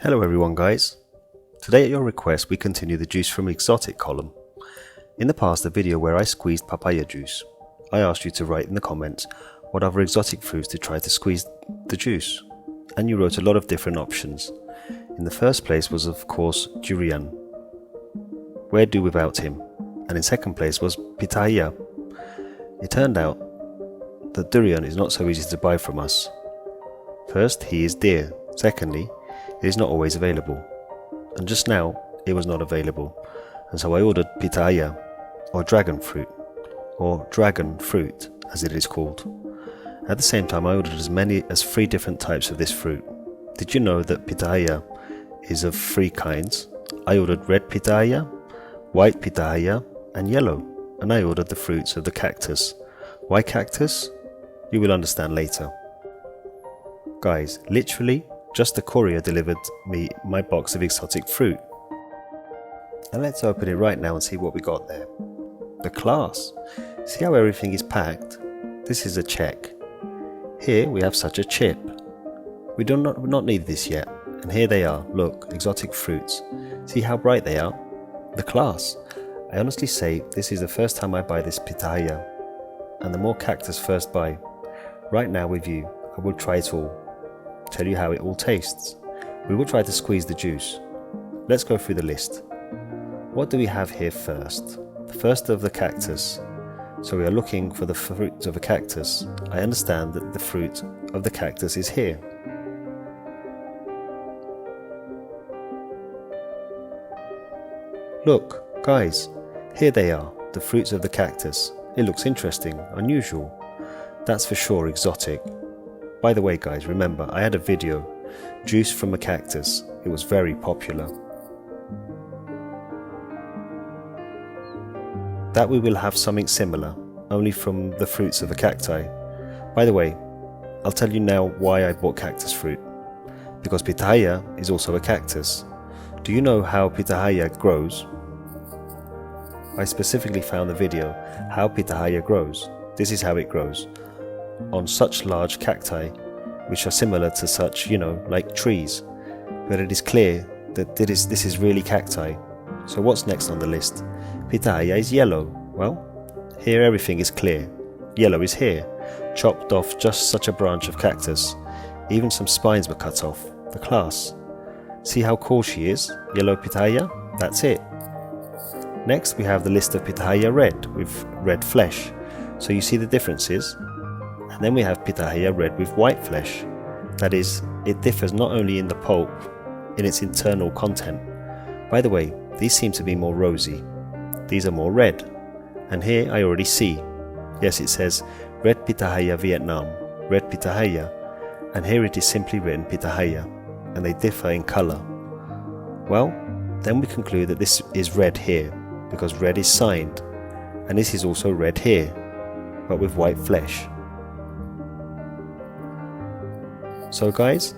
Hello everyone guys. Today at your request we continue the juice from exotic column. In the past, a video where I squeezed papaya juice, I asked you to write in the comments what other exotic fruits to try to squeeze the juice, and you wrote a lot of different options. In the first place was of course durian. Where do without him? And in second place was pitaya. It turned out that durian is not so easy to buy from us. First, he is dear. Secondly, it is not always available. And just now, it was not available. And so I ordered pitaya, or dragon fruit, or dragon fruit as it is called. At the same time, I ordered as many as 3 different types of this fruit. Did you know that pitahaya is of 3 kinds? I ordered red pitahaya, white pitahaya, and yellow. And I ordered the fruits of the cactus. Why cactus? You will understand later. Guys, literally, just the courier delivered me my box of exotic fruit. And let's open it right now and see what we got there. The class. See how everything is packed? This is a check. Here we have such a chip. We do not need this yet. And here they are. Look, exotic fruits. See how bright they are? The class. I honestly say this is the first time I buy this pitaya. And the more cactus first buy. Right now with you, I will try it all. Tell you how it all tastes. We will try to squeeze the juice. Let's go through the list. What do we have here first? The first of the cactus. So we are looking for the fruit of a cactus. I understand that the fruit of the cactus is here. Look, guys, here they are, the fruits of the cactus. It looks interesting, unusual. That's for sure exotic. By the way guys, remember I had a video, juice from a cactus. It was very popular. That we will have something similar, only from the fruits of a cacti. By the way, I'll tell you now why I bought cactus fruit. Because pitahaya is also a cactus. Do you know how pitahaya grows? I specifically found the video, how pitahaya grows. This is how it grows. On such large cacti, which are similar to such, like trees. But it is clear that this is really cacti. So what's next on the list? Pitahaya is yellow. Well, here everything is clear. Yellow is here, chopped off just such a branch of cactus. Even some spines were cut off. The class. See how cool she is? Yellow pitahaya? That's it. Next we have the list of pitahaya red, with red flesh. So you see the differences? And then we have pitahaya red with white flesh. That is, it differs not only in the pulp, in its internal content. By the way, these seem to be more rosy. These are more red. And here I already see. Yes, it says red pitahaya Vietnam, red pitahaya. And here it is simply written pitahaya. And they differ in colour. Well, then we conclude that this is red here, because red is signed. And this is also red here, but with white flesh. So guys,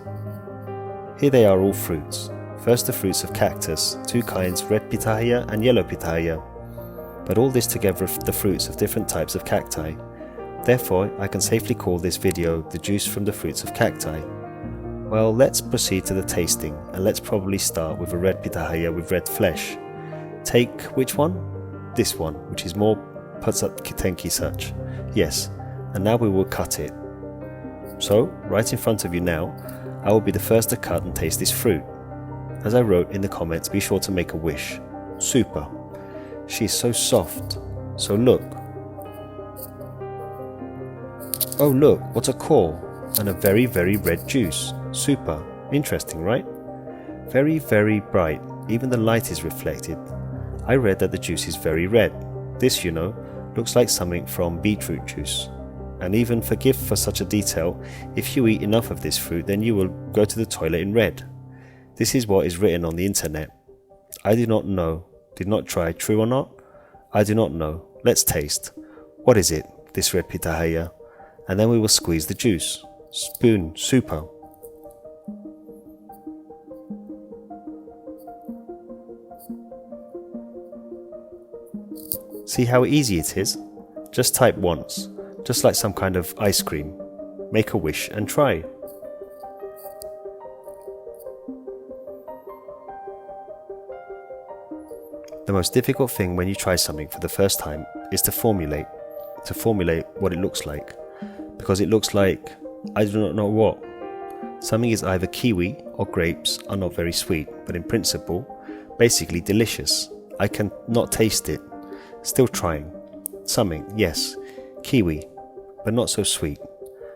here they are all fruits. First the fruits of cactus, 2 kinds, red pitahaya and yellow pitahaya. But all this together are the fruits of different types of cacti. Therefore, I can safely call this video the juice from the fruits of cacti. Well, let's proceed to the tasting, and let's probably start with a red pitahaya with red flesh. Take which one? This one, which is more patsat kitenki such. Yes, and now we will cut it. So, right in front of you now, I will be the first to cut and taste this fruit. As I wrote in the comments, be sure to make a wish. Super. She is so soft. So look. Oh look, what a core. And a very, very red juice. Super. Interesting, right? Very, very bright. Even the light is reflected. I read that the juice is very red. This, looks like something from beetroot juice. And even forgive for such a detail, if you eat enough of this fruit, then you will go to the toilet in red. This is what is written on the internet. I do not know. Did not try. True or not? I do not know. Let's taste. What is it, this red pitahaya? And then we will squeeze the juice. Spoon. Super. See how easy it is? Just type once. Just like some kind of ice cream. Make a wish and try. The most difficult thing when you try something for the first time is to formulate what it looks like. Because it looks like, I do not know what. Something is either kiwi or grapes are not very sweet, but in principle, basically delicious. I can not taste it. Still trying. Something, yes, kiwi, but not so sweet.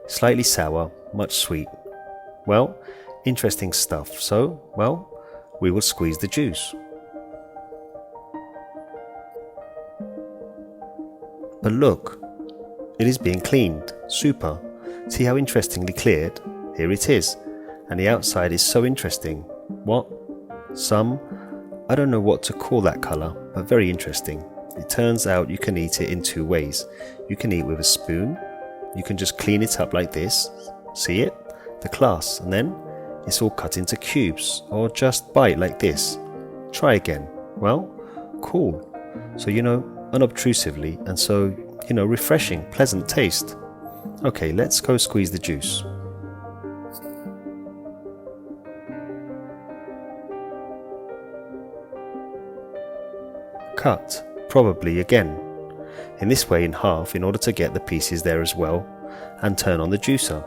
Slightly sour, much sweet. Well, interesting stuff. So, well, we will squeeze the juice. But look, it is being cleaned. Super. See how interestingly cleared? Here it is. And the outside is so interesting. What? I don't know what to call that colour, but very interesting. It turns out you can eat it in two ways. You can eat with a spoon. You can just clean it up like this. See it? The class. And then it's all cut into cubes. Or just bite like this. Try again. Well, cool. So, unobtrusively, and so, refreshing, pleasant taste. Okay, let's go squeeze the juice. Cut, probably again. In this way in half in order to get the pieces there as well, and turn on the juicer.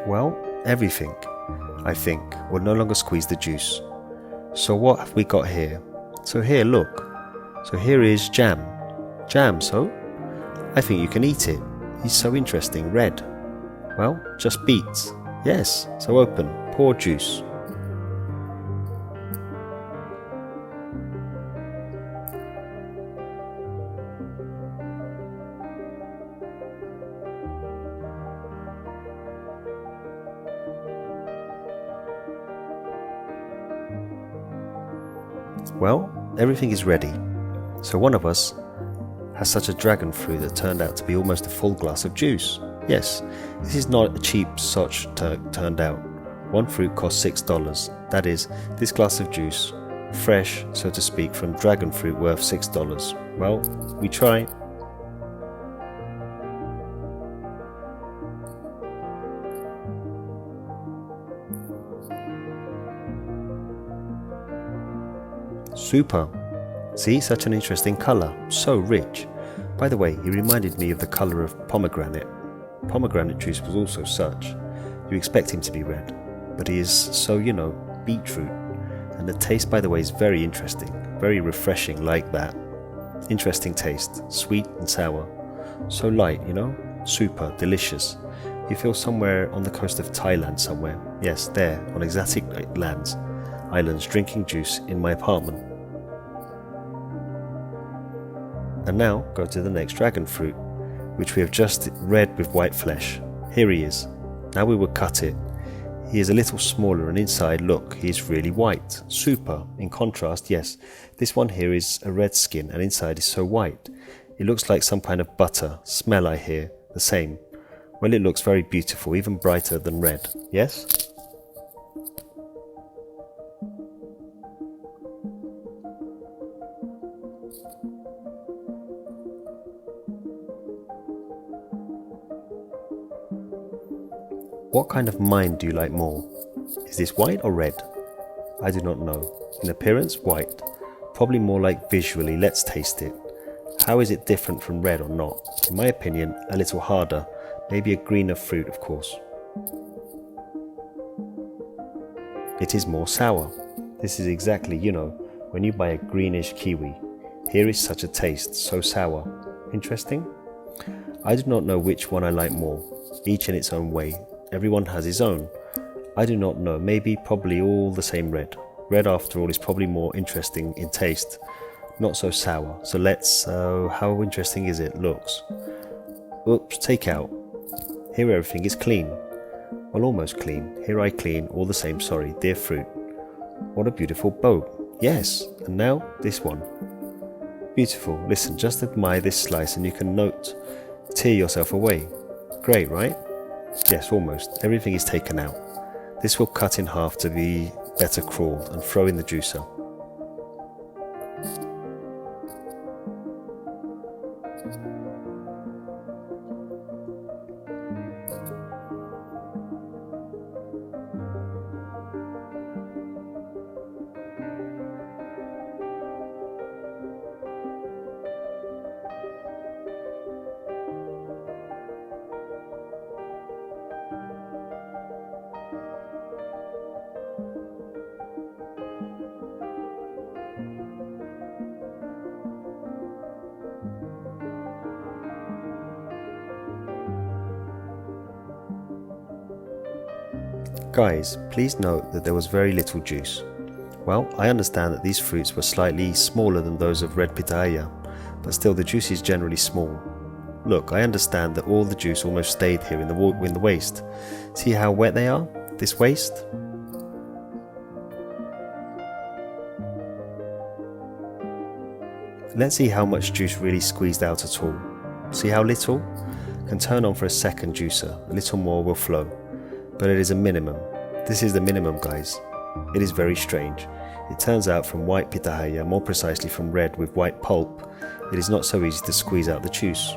Well, everything, I think, will no longer squeeze the juice. So what have we got here? So here, look. So here is jam. Jam, so? I think you can eat it. It's so interesting, red. Well, just beets. Yes, so open, pour juice. Well, everything is ready. So one of us has such a dragon fruit that turned out to be almost a full glass of juice. Yes, this is not a cheap such turned out. One fruit costs $6. That is, this glass of juice, fresh, so to speak, from dragon fruit worth $6. Well, we try. Super. See, such an interesting colour, so rich. By the way, he reminded me of the colour of pomegranate. Pomegranate juice was also such. You expect him to be red, but he is so, beetroot. And the taste, by the way, is very interesting, very refreshing like that. Interesting taste, sweet and sour. So light, super, delicious. You feel somewhere on the coast of Thailand somewhere. Yes, there, on exotic islands, drinking juice in my apartment. And now go to the next dragon fruit, which we have just read with white flesh. Here he is. Now we will cut it. He is a little smaller, and inside, look, he is really white. Super. In contrast, yes, this one here is a red skin and inside is so white. It looks like some kind of butter. Smell, I hear, the same. Well, it looks very beautiful, even brighter than red. Yes? What kind of mind do you like more? Is this white or red? I do not know. In appearance, white. Probably more like visually. Let's taste it. How is it different from red or not? In my opinion, a little harder. Maybe a greener fruit, of course. It is more sour. This is exactly, when you buy a greenish kiwi. Here is such a taste, so sour. Interesting? I do not know which one I like more. Each in its own way. Everyone has his own. I do not know, probably all the same red. Red after all is probably more interesting in taste, not so sour. So let's, how interesting is it? Looks. Oops, take out. Here everything is clean. Well, almost clean. Here I clean, all the same, sorry, dear fruit. What a beautiful boat. Yes, and now this one. Beautiful. Listen, just admire this slice and you can tear yourself away. Great, right? Yes, almost. Everything is taken out. This will cut in half to be better crawled and throw in the juicer. Guys, please note that there was very little juice. Well, I understand that these fruits were slightly smaller than those of red pitaya, but still the juice is generally small. Look, I understand that all the juice almost stayed here in the waste. See how wet they are? This waste? Let's see how much juice really squeezed out at all. See how little? Can turn on for a second juicer, a little more will flow. But it is a minimum. This is the minimum, guys. It is very strange. It turns out from white pitahaya, more precisely from red with white pulp, it is not so easy to squeeze out the juice.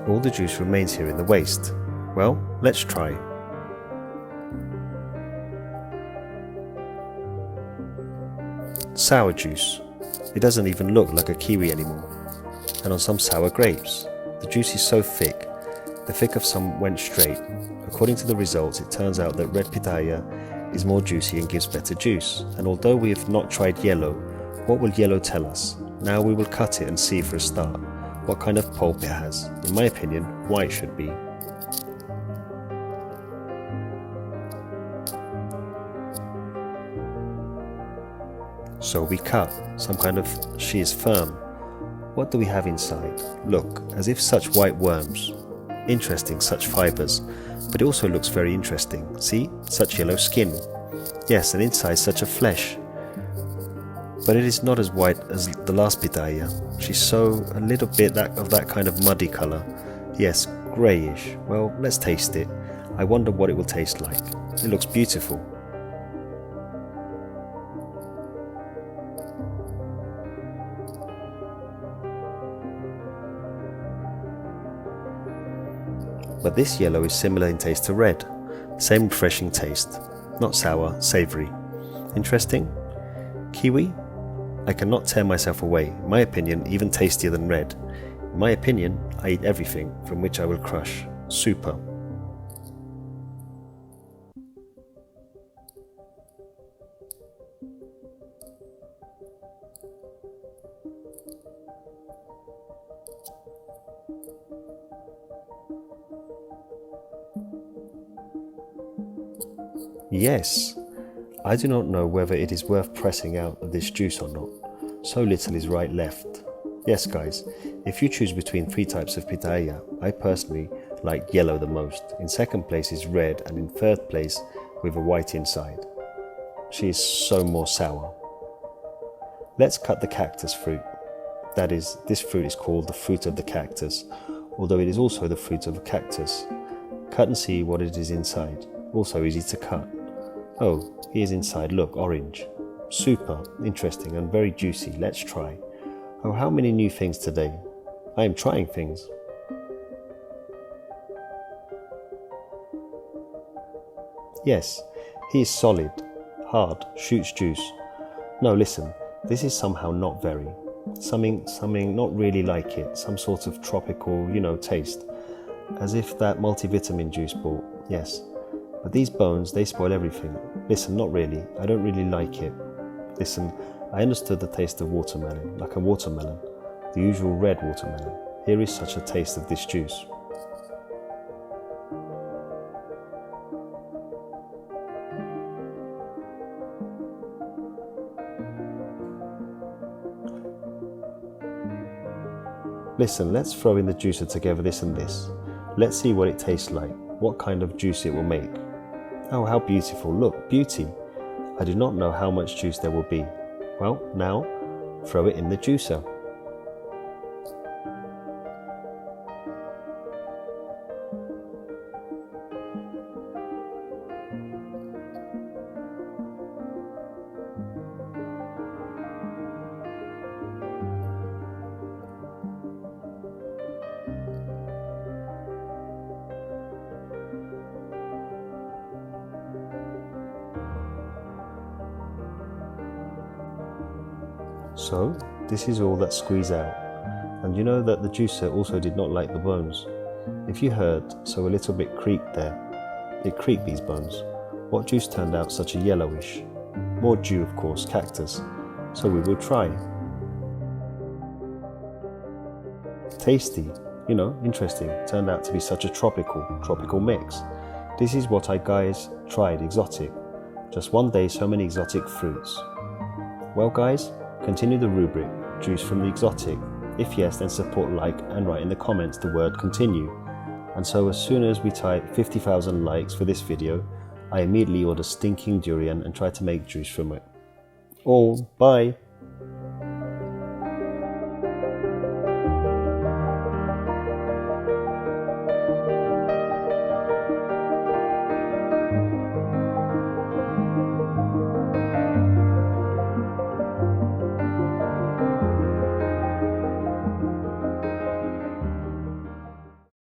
All the juice remains here in the waste. Well, let's try. Sour juice. It doesn't even look like a kiwi anymore. And on some sour grapes. The juice is so thick, the thick of some went straight. According to the results, it turns out that red pitaya is more juicy and gives better juice. And although we have not tried yellow, what will yellow tell us? Now we will cut it and see for a start what kind of pulp it has. In my opinion, white should be. So we cut, some kind of, she is firm. What do we have inside? Look, as if such white worms. Interesting, such fibres. But it also looks very interesting. See, such yellow skin. Yes, and inside such a flesh. But it is not as white as the last pitaya. She's so, a little bit of that kind of muddy colour. Yes, greyish. Well, let's taste it. I wonder what it will taste like. It looks beautiful. But this yellow is similar in taste to red. Same refreshing taste. Not sour, savoury. Interesting? Kiwi? I cannot tear myself away. In my opinion, even tastier than red. In my opinion, I eat everything from which I will crush. Super. Yes, I do not know whether it is worth pressing out of this juice or not. So little is right left. Yes guys, if you choose between 3 types of pitaya, I personally like yellow the most. In second place is red, and in third place with a white inside. She is so more sour. Let's cut the cactus fruit. That is, this fruit is called the fruit of the cactus, although it is also the fruit of a cactus. Cut and see what it is inside. Also easy to cut. Oh, here's inside, look, orange. Super, interesting and very juicy. Let's try. Oh, how many new things today. I am trying things. Yes, he is solid, hard, shoots juice. No, listen, this is somehow not very. Something not really like it. Some sort of tropical, taste. As if that multivitamin juice bought, yes. But these bones, they spoil everything. Listen, not really. I don't really like it. Listen, I understood the taste of watermelon, like a watermelon, the usual red watermelon. Here is such a taste of this juice. Listen, let's throw in the juicer together this and this. Let's see what it tastes like, what kind of juice it will make. Oh, how beautiful, look, beauty. I do not know how much juice there will be. Well, now, throw it in the juicer. So, this is all that squeezed out, and you know that the juicer also did not like the bones. If you heard, so a little bit creaked there. It creaked these bones. What juice turned out such a yellowish? More dew, of course, cactus. So we will try. Tasty, you know, interesting. Turned out to be such a tropical mix. This is what I guys tried exotic. Just one day, so many exotic fruits. Well guys, continue the rubric, juice from the exotic. If yes, then support, like and write in the comments the word continue. And so as soon as we type 50,000 likes for this video, I immediately order stinking durian and try to make juice from it. All, bye!